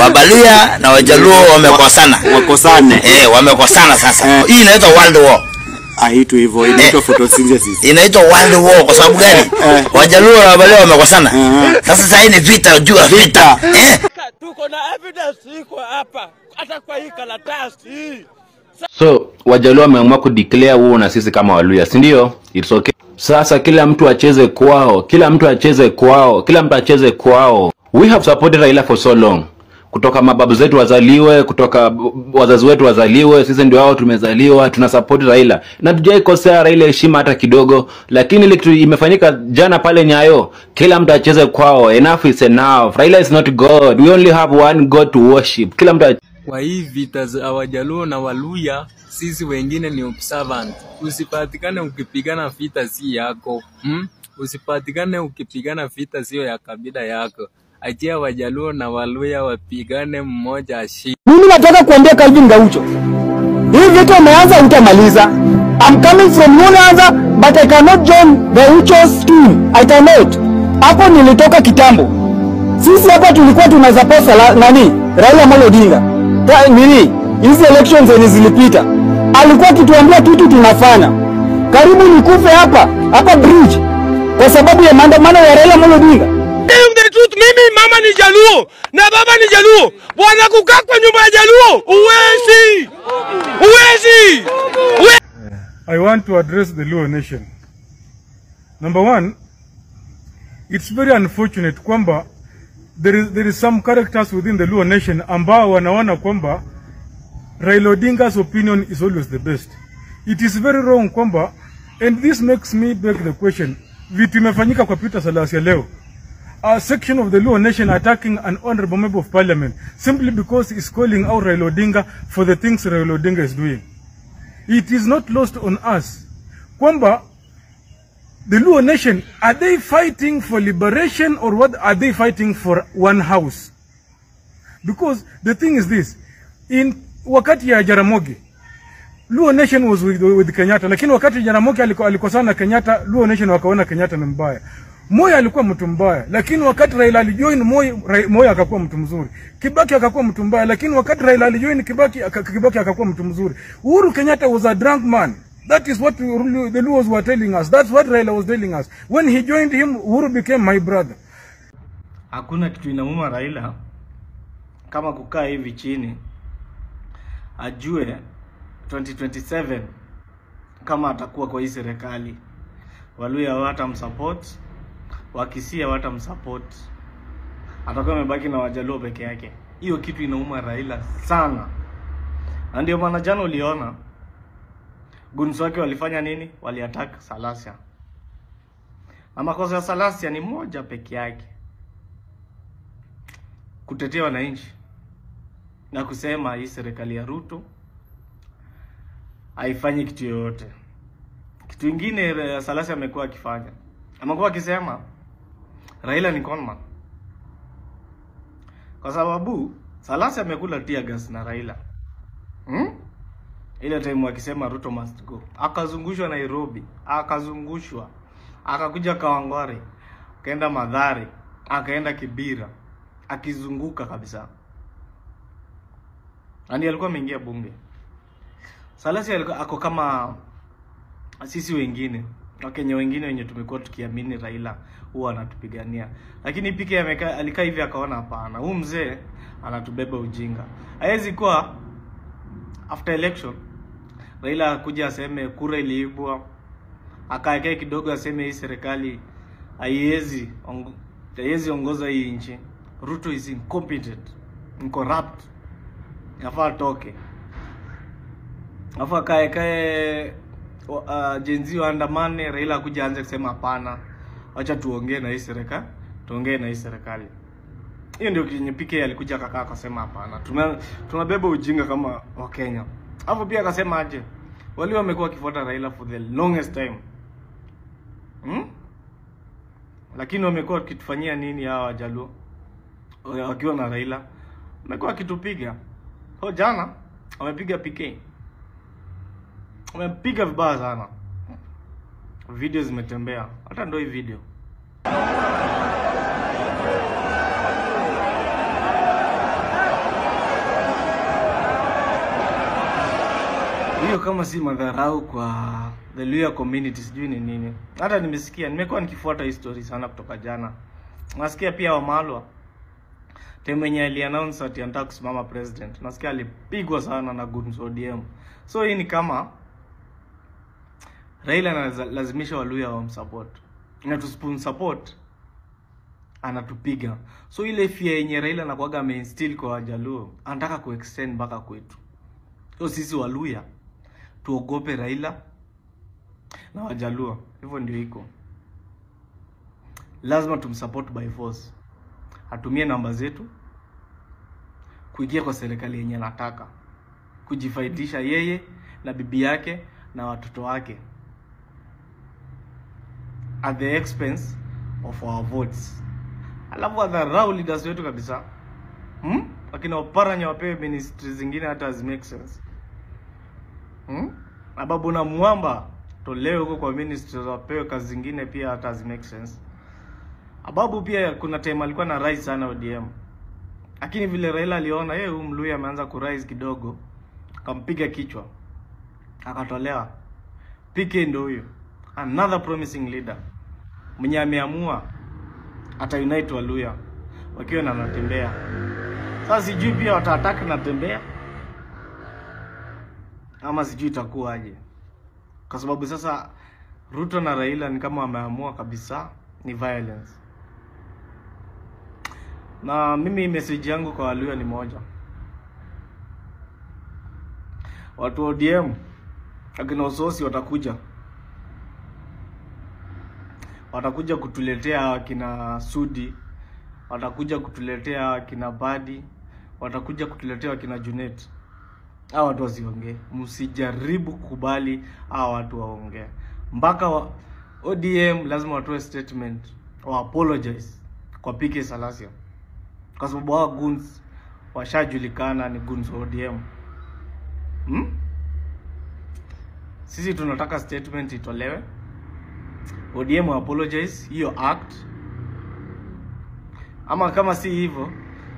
Wabaluya na Wajaluo wamekosana. Wamekosana sasa. Hii inaitwa World War. Haitu hivyo, inaitwa photosynthesis. Inaitwa World War kwa sababu gani? Wajaluo na Wabaluya wamekosana. Sasa hii ni vita juu ya vita. Tuko na evidence iko hapa hata kwa hii karatasi. So Wajaluo wameamua kudeclare huo na sisi kama Waluya, si ndio? It's okay. Sasa kila mtu acheze kwao, kila mtu acheze kwao. We have supported Raila for so long. Kutoka mababu zetu wazaliwe, kutoka wazazi wetu wazaliwe, sisi ndio hao tumezaliwa, tuna support Raila. Na tujaikosea Raila heshima hata kidogo, lakini ile kitu imefanyika jana pale Nyayo, kila mtu acheze kwao. Enough is enough. Raila is not God. We only have one God to worship. Kila mtu kwa hii vita za Wajaluo na Waluya, sisi wengine ni observant. Usipatikane ukipigana vita si yako. Usipatikane ukipigana vita sio ya kabila yako. Achia Wajaluo na Waluya wapigane, mmoja ashinde. Mimi nataka kuambia Calvin Gaucho, hii vita umeanza utamaliza. I'm coming from Nyanza, but I cannot join the Uchos team. I cannot. Hapo nilitoka kitambo. Sisi hapa tulikuwa tunazaposa Raila Amolo Odinga. Hizi elections zenye zilipita, alikuwa kituambia kitu tunafanya. Karibu nikufe hapa bridge kwa sababu ya maandamano ya Raila Amolo Odinga. The truth, mimi mama ni Jaluo na baba ni Jaluo. Bwana kukaa kwa nyumba ya Jaluo uwezi. I want to address the Luo nation. Number one, it's very unfortunate kwamba there is some characters within the Luo nation ambao wanaona kwamba Raila Odinga's opinion is always the best. It is very wrong kwamba, and this makes me beg the question, vitu imefanyika kwa Peter Salasya leo. A section of the Luo nation attacking an honorable member of parliament simply because he's calling out Raila Odinga for the things Raila Odinga is doing. It is not lost on us kwamba the Luo nation, are they fighting for liberation or what are they fighting for? One house. Because the thing is this, in wakati ya Jaramogi, Luo nation was with Kenyatta, lakini wakati Jaramogi alikosana na Kenyatta, Luo nation wakaona Kenyatta ni mbaya. Moi alikuwa mtu mbaya, lakini wakati Raila alijoin Moi akakuwa mtu mzuri. Kibaki akakuwa mtu mbaya, lakini wakati Raila alijoin Kibaki akakuwa mtu mzuri. Uhuru Kenyatta was a drunk man. That is what the Luos were telling us. That's what Raila was telling us. When he joined him, Uhuru became my brother. Hakuna kitu inamuuma Raila kama kukaa hivi chini ajue 2027 kama atakuwa kwa hii serikali. Waluya watamsupport, Wakisia watamsupport. Atakuwa amebaki na Wajaluo peke yake. Hiyo kitu inauma Raila sana. Na ndio maana jana uliona guns wake walifanya nini? Waliattack Salasya. Na makosa ya Salasya ni moja peke yake, kutetea wananchi na kusema hii serikali ya Ruto haifanyi kitu yoyote. Kitu kingine Salasya amekuwa akifanya, amekuwa akisema Raila ni conman. Kwa sababu Salasya amekula tear gas na Raila. Ile time wakisema Ruto must go, akazungushwa Nairobi, akazungushwa, akakuja Kawangware, akaenda Mathare, akaenda Kibira, akizunguka kabisa. Ani alikuwa ameingia bunge. Salasya alikuwa ako kama sisi wengine, Wakenya wengine wenye tumekuwa tukiamini Raila huwa anatupigania. Lakini PK alikaa hivi akaona hapana, huyu mzee anatubeba ujinga. Haiwezi kuwa after election Raila kuja aseme kura iliibwa, akaekae kidogo aseme hii serikali haiwezi ongoza hii nchi. Ruto is incompetent, incorrupt, yafaa toke. Afa kaekae jenzi waandamane, Raila kuja anze kusema hapana, acha tuongee na hii serikali, tuongee na hii serikali. Hiyo ndio kinye PK alikuja kakaa akasema hapana, tunabeba ujinga kama wa Kenya. Hapo pia akasema aje, wale wamekuwa kifuata Raila for the longest time. Lakini wamekuwa kitufanyia nini hawa Wajaluo? Wakiwa na Raila wamekuwa kitupiga. Ho jana wamepiga PK. Wamepiga vibaya sana. Video zimetembea. Hata ndio hii video. Hiyo kama si madharau kwa the Luhya community sijui ni nini. Hata nimekuwa nikifuata history sana kutoka jana. Nasikia pia Wamalwa time yenye ali-announce ati anataka kusimama president. Nasikia alipigwa sana na Guns ODM. So hii ni kama Raila analazimisha Waluhya wamsupport. Na tuspoon support anatupiga. So ile fear yenye Raila anakuaga ameinstill kwa Wajaluo, anataka kuextend mpaka kwetu. So sisi Waluhya tuogope Raila na Wajaluo. Hivyo ndio iko. Lazima tumsupport by force. Atumie namba zetu kuingia kwa serikali yenye anataka, kujifaidisha yeye na bibi yake na watoto wake at the expense of our votes. Alafu adharau leaders wetu kabisa. Lakini Oparanya wapewe ministries zingine hata as make sense. Ababu na Mwamba tolewe huko kwa ministries wapewe kazi zingine pia hata as make sense. Ababu pia kuna time alikuwa na rise sana ODM. Lakini vile Raila aliona huyu Mluhya ameanza ku rise kidogo, akampiga kichwa. Akatolewa. PK ndio huyo. Another promising leader. Mwenye ameamua ata unite Waluhya wakiwa na Natembea. Sasa sijui pia wata-attack Natembea ama sijui itakuwa aje. Kwa sababu sasa Ruto na Raila ni kama wameamua kabisa ni violence. Na mimi message yangu kwa Waluhya ni moja. Watu ODM akina Ososi watakuja kutuletea kina Sudi, watakuja kutuletea kina Badi, watakuja kutuletea kina Junet. Hao watu wasiongee. Msijaribu kukubali hao watu waongee. Mpaka ODM lazima watoe statement or apologize kwa PK Salasya. Kwa sababu hao guns washajulikana ni guns ODM. Sisi tunataka statement itolewe. ODM apologize hiyo act. Ama kama si hivyo,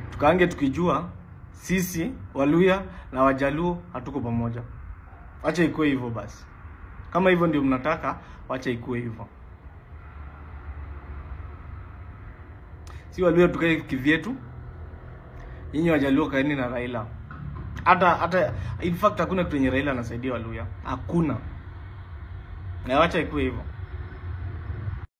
tukaange tukijua sisi Waluhya na Wajaluo hatuko pamoja. Acha ikuwe hivyo basi. Kama hivyo ndio mnataka, acha ikuwe hivyo. Si Waluhya tukae kivyetu. Nyinyi Wajaluo kaeni na Raila. Hata in fact hakuna kitu yenye Raila anasaidia Waluhya. Hakuna. Na acha ikuwe hivyo.